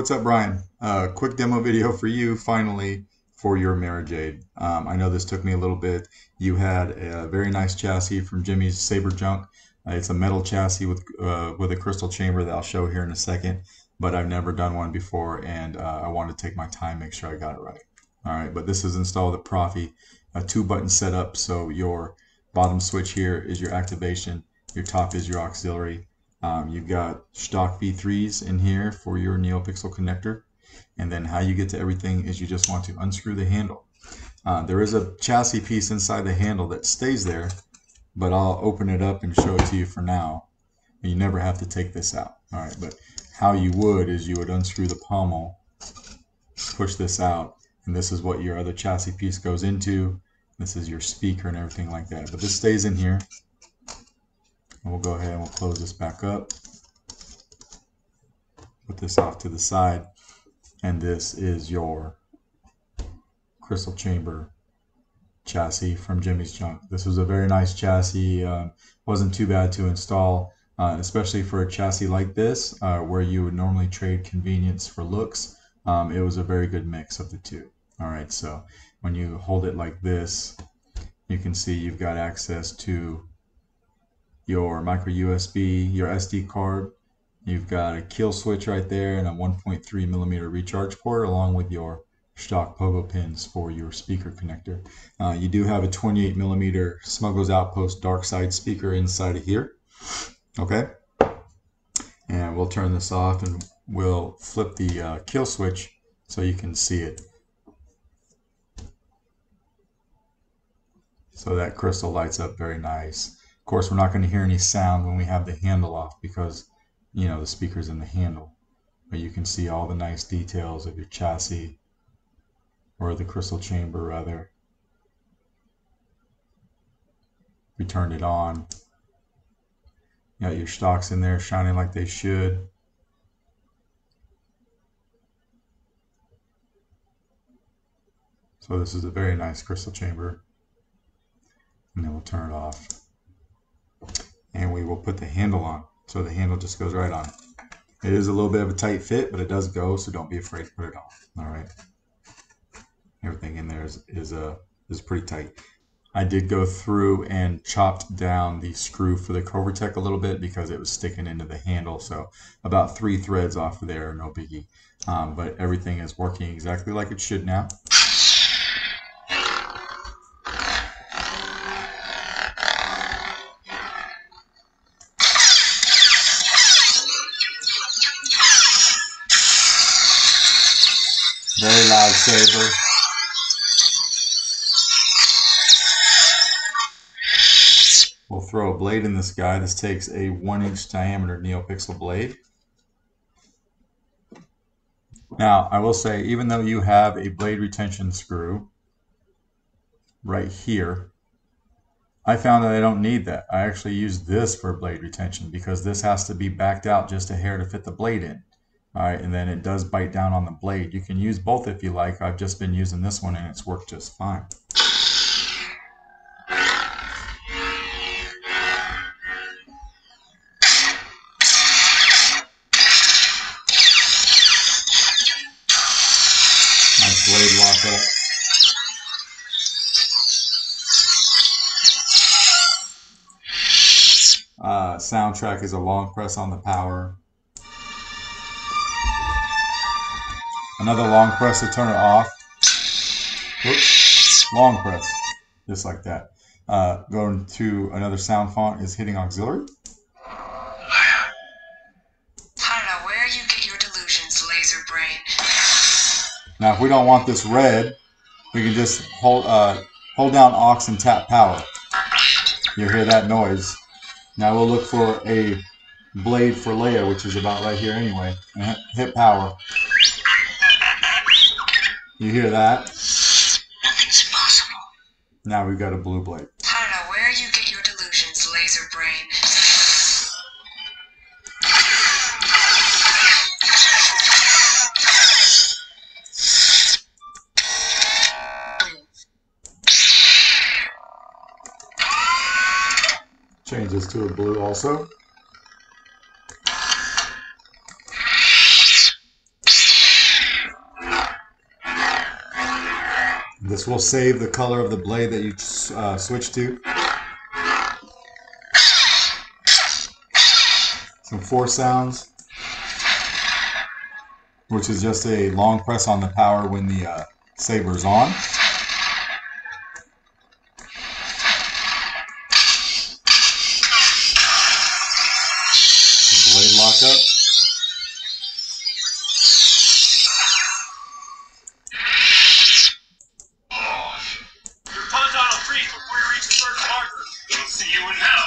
what's up, Brian? Quick demo video for you, finally, for your Mara Jade. I know this took me a little bit. You had a very nice chassis from Jimmy's Saber Junk. It's a metal chassis with a crystal chamber that I'll show here in a second, but I've never done one before, and I wanted to take my time, make sure I got it right. All right, but this is installed with Proffie, a 2-button setup, so your bottom switch here is your activation, your top is your auxiliary. You've got stock V3s in here for your NeoPixel connector, and then how you get to everything is you just want to unscrew the handle. There is a chassis piece inside the handle that stays there, but I'll open it up and show it to you for now. You never have to take this out. All right, but how you would is you would unscrew the pommel, push this out, and this is what your other chassis piece goes into. This is your speaker and everything like that, but this stays in here. And we'll go ahead and we'll close this back up. Put this off to the side. And this is your crystal chamber chassis from Jimmy's Junk. This was a very nice chassis. Wasn't too bad to install, especially for a chassis like this, where you would normally trade convenience for looks. It was a very good mix of the two. All right, so when you hold it like this, you can see you've got access to your micro USB, your SD card. You've got a kill switch right there and a 1.3mm recharge port, along with your stock pogo pins for your speaker connector. You do have a 28mm Smuggler's Outpost dark side speaker inside of here. Okay, and we'll turn this off and we'll flip the kill switch so you can see it. So that crystal lights up very nice. Of course, we're not going to hear any sound when we have the handle off because, you know, the speaker's in the handle. But you can see all the nice details of your chassis, or the crystal chamber rather. We turned it on. You got your stocks in there shining like they should. So this is a very nice crystal chamber. And then we'll turn it off. And we will put the handle on. So the handle just goes right on. It is a little bit of a tight fit, but it does go, so don't be afraid to put it on. All right. Everything in there is pretty tight. I did go through and chopped down the screw for the Korbanth a little bit because it was sticking into the handle. So about 3 threads off of there, no biggie. But everything is working exactly like it should now. Very loud Saber. We'll throw a blade in this guy. This takes a 1-inch diameter NeoPixel blade. Now, I will say, even though you have a blade retention screw right here, I found that I don't need that. I actually use this for blade retention because this has to be backed out just a hair to fit the blade in. All right, and then it does bite down on the blade. You can use both if you like. I've just been using this one and it's worked just fine. Nice blade lockup. Soundtrack is a long press on the power. Another long press to turn it off. Whoops. Long press. Just like that. Going to another sound font is hitting auxiliary. I don't know where you get your delusions, laser brain. Now if we don't want this red, we can just hold down aux and tap power. You'll hear that noise. Now we'll look for a blade for Leia, which is about right here anyway. And hit power. You hear that? Nothing's possible. Now we've got a blue blade. I don't know where you get your delusions, laser brain. Change this to a blue also. This will save the color of the blade that you switch to. Some force sounds, which is just a long press on the power when the saber's on. The blade lockup. Your tauntaun will freeze before you reach the first marker. We'll see you in hell.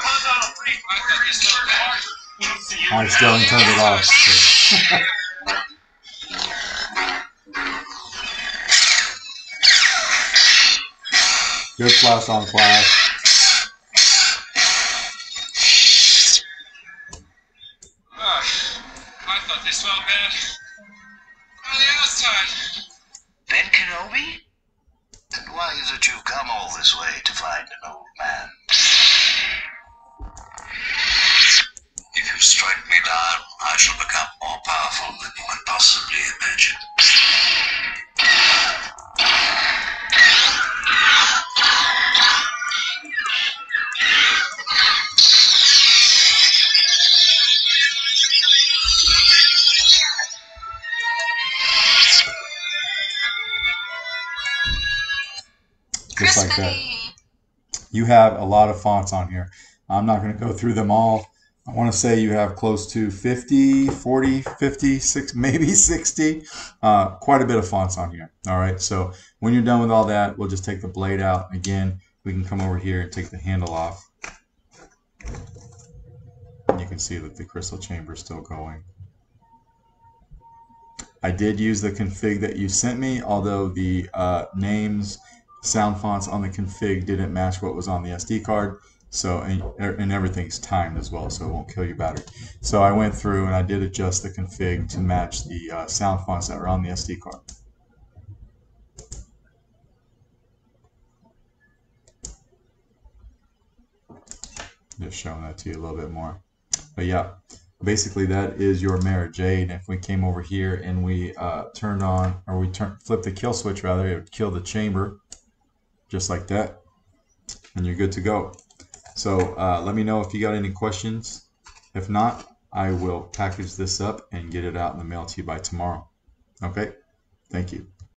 Tauntaun will freeze before you reach the first marker. We'll see you in hell. I still haven't turned it off. So. Good flash on flash. I thought this felt bad. On the outside. Ben Kenobi? And why is it you've come all this way to find an old man? If you strike me down, I shall become more powerful than you can possibly imagine. Just like that. You have a lot of fonts on here. I'm not going to go through them all. I want to say you have close to 50, 40, 50, 60, maybe 60. Quite a bit of fonts on here. All right, so when you're done with all that, we'll just take the blade out. Again, we can come over here and take the handle off. And you can see that the crystal chamber is still going. I did use the config that you sent me, although the names, sound fonts on the config didn't match what was on the SD card. So, and everything's timed as well, so it won't kill your battery. So I went through and I did adjust the config to match the sound fonts that were on the SD card. Just showing that to you a little bit more. But yeah, basically that is your Mara Jade. If we came over here and we turned on, or we flipped the kill switch rather, it would kill the chamber just like that, and you're good to go. So let me know if you got any questions. If not, I will package this up and get it out in the mail to you by tomorrow. Okay, thank you.